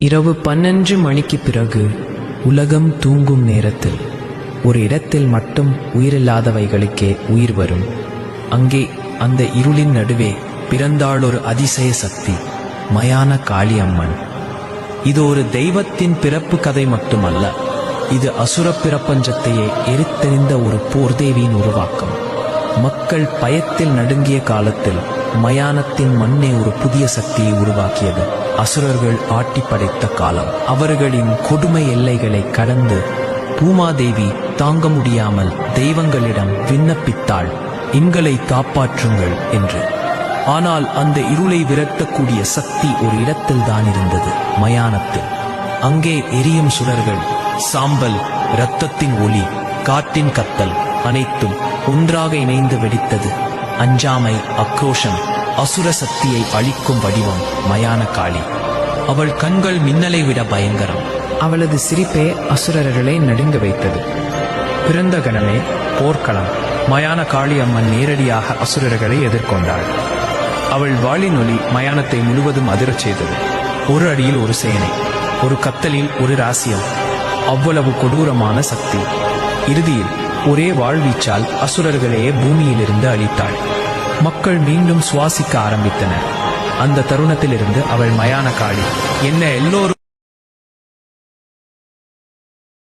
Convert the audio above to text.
இரவு 12 மணிக்கு பிறகு உலகம் தூங்கும் நேரத்தில் ஒரு இடத்தில் மட்டும் உயிரில்லாதவைகளுக்கே உயிர் வரும். அங்கே அந்த இருளின் நடுவே பிறந்தாள் ஒரு அதிசய சக்தி, மயான காளி அம்மன். இது ஒரு தெய்வத்தின் பிறப்பு கதை மட்டுமல்ல, இது அசுர பிரபஞ்சத்தையே எரித்தெறிந்த ஒரு போர்தேவியின் உருவாக்கம். மக்கள் பயத்தில் நடுங்கிய காலத்தில் மயானத்தின் மண்ணே ஒரு புதிய சக்தியை உருவாக்கியது. அசுரர்கள் ஆட்டி படைத்த காலம். அவர்களின் கொடுமை எல்லைகளை கடந்து பூமாதேவி தாங்க முடியாமல் தெய்வங்களிடம் விண்ணப்பித்தாள், எங்களை காப்பாற்றுங்கள் என்று. ஆனால் அந்த இருளை விரட்டக்கூடிய சக்தி ஒரு இடத்தில் தான் இருந்தது, மயானத்தில். அங்கே எரியும் சுடர்கள், சாம்பல், இரத்தத்தின் ஒளி, காற்றின் கத்தல் அனைத்தும் ஒன்றாக இணைந்து வெடித்தது. அஞ்சாமை, ஆக்ரோஷம், அசுர சக்தியை அழிக்கும் வடிவம் மயான காளி. அவள் கண்கள் மின்னலை விட பயங்கரம். அவளது சிரிப்பே அசுரர்களை நடுங்க வைத்தது. பிறந்த கணமே போர்க்களம். மயான காளி அம்மன் நேரடியாக அசுரர்களை எதிர்கொண்டாள். அவள் வாளின் ஒளி மயானத்தை முழுவதும் அதிரச் செய்தது. ஒரு அடியில் ஒரு சேனை, ஒரு கத்தலில் ஒரு ராசியம். அவ்வளவு கொடூரமான சக்தி. இறுதியில் ஒரே வாழ்வீச்சால் அசுரர்களையே பூமியிலிருந்து அழித்தாள். மக்கள் மீண்டும் சுவாசிக்க ஆரம்பித்தனர். அந்த தருணத்திலிருந்து அவள் மயான காளி. என்ன எல்லோரும்